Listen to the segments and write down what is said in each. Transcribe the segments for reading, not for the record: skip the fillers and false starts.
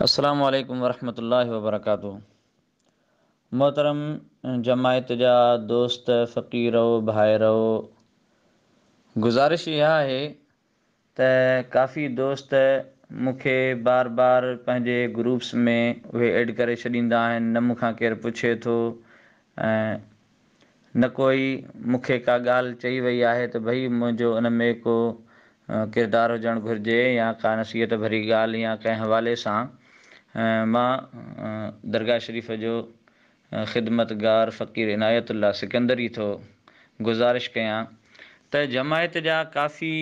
अस्सलामु अलैकुम वरहमतुल्लाहि वबरकातुहू। मोहतरम जमायत जा दोस्त फ़क़ीरो भाइरो, गुज़ारिश इहा आहे त काफ़ी दोस्त मूंखे बार बार पंहिंजे ग्रुप्स में उहे ऐड करे छॾींदा आहिनि। न मूंखां केरु पुछे थो ऐं न कोई मूंखे का ॻाल्हि चई वई आहे त भई मुंहिंजो उन में को किरदारु हुजणु घुरिजे या का नसीहत भरी ॻाल्हि या कंहिं हवाले सां मां दरगाह शरीफ़ जो ख़िदमतगार फ़क़ीर इनायतुल्लाह सिकंदरी थो गुज़ारिश कयां त जमायत जा काफ़ी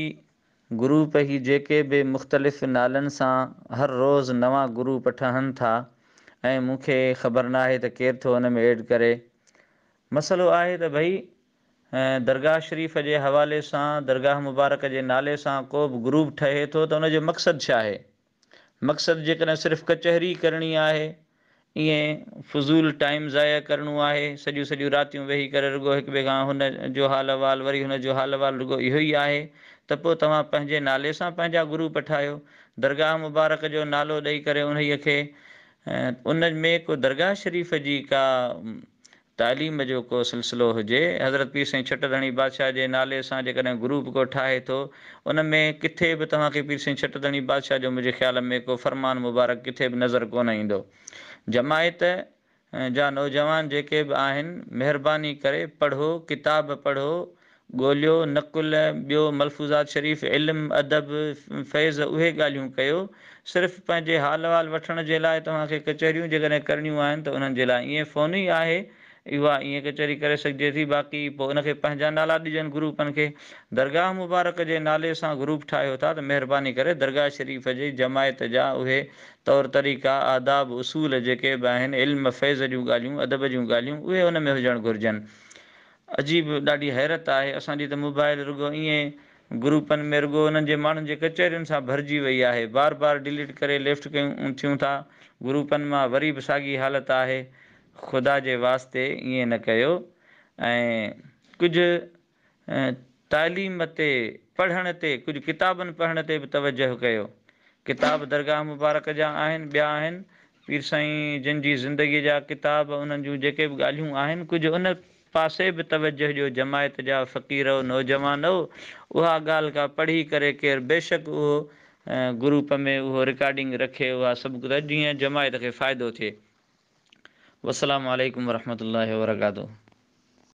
ग्रुप ही जेके बि मुख़्तलिफ़ नालनि सां हर रोज़ नवां ग्रुप ठहनि था ऐं मूंखे ख़बर नाहे त केरु थो उन में ऐड करे। मसइलो आहे त भई दरगाह शरीफ़ जे हवाले सां दरगाह मुबारक जे नाले सां को बि ग्रुप ठहे थो त उनजो मक़सदु छा आहे। मक़सदु जेकॾहिं सिर्फ़ु कचहरी करणी आहे, ईअं फ़ुज़ूल टाइम ज़ाया करिणो आहे, सॼियूं सॼियूं रातियूं वेही करे रुॻो हिक ॿिए खां हुन जो हाल अहिवाल वरी हुन जो हाल अहिवाल रुॻो इहो ई आहे त पोइ तव्हां पंहिंजे नाले सां पंहिंजा ग्रुप ठाहियो। दरगाह मुबारक जो नालो ॾेई करे उन्हीअ खे उन में को दरगाह शरीफ़ जी का तालीम जो को सिलसिलो हुजे। हज़रत पीर साईं छटरधणी बादशाह जे नाले सां जेकॾहिं ग्रुप को ठाहे थो, उन में किथे बि तव्हांखे पीर साईं छटरधणी बादशाह जो मुंहिंजे ख़्याल में को फ़रमान मुबारक किथे बि नज़र कोन ईंदो। जमायत जा नौजवान जेके बि आहिनि, महिरबानी करे पढ़ो, किताब पढ़ो, ॻोल्हियो, नक़ुल ॿियो मलफ़ूज़ात शरीफ़, इल्मु अदब फैज़ उहे ॻाल्हियूं कयो। सिर्फ़ु पंहिंजे हाल अहिवाल वठण जे लाइ तव्हांखे कचहरियूं जेकॾहिं करणियूं आहिनि त उन्हनि जे लाइ ईअं फ़ोन ई आहे, इहा ईअं कचहरी करे सघिजे थी। बाक़ी पोइ उनखे पंहिंजा नाला ॾिजनि ग्रुपनि खे। दरगाह मुबारक जे नाले सां ग्रुप ठाहियो था त महिरबानी करे दरगाह शरीफ़ जी जमायत जा उहे तौर तरीक़ा, आदाब, उसूल जेके बि आहिनि, इल्म फैज़ जूं ॻाल्हियूं, अदब जूं ॻाल्हियूं, उहे उन में हुजणु घुरिजनि। अजीब ॾाढी हैरत आहे, असांजी त मोबाइल रुॻो ईअं ग्रुपनि में रुॻो उन्हनि जे माण्हुनि जे कचहरियुनि सां भरिजी वई आहे। बार बार डिलीट करे लेफ्ट कयूं थियूं था ग्रुपनि मां, वरी बि साॻी हालत आहे। ख़ुदा जे वास्ते ईअं न कयो ऐं कुझु तालीम ते पढ़ण ते, कुझु किताबनि पढ़ण ते बि तवजो कयो। किताब दरगाह मुबारक जा आहिनि, ॿिया आहिनि पीर साईं जिन जी ज़िंदगीअ जा किताब, उन्हनि जूं जेके बि ॻाल्हियूं आहिनि, कुझु उन पासे बि तवजो ॾियो। जमायत जा फ़क़ीर नौजवान, उहा ॻाल्हि का पढ़ी करे केरु बेशक उहो ग्रुप में उहो रिकॉर्डिंग रखे, उहा सभु जीअं जमायत खे फ़ाइदो थिए। वस्सलामु अलैकुम वरहमतुल्लाहि वबरकातुहू।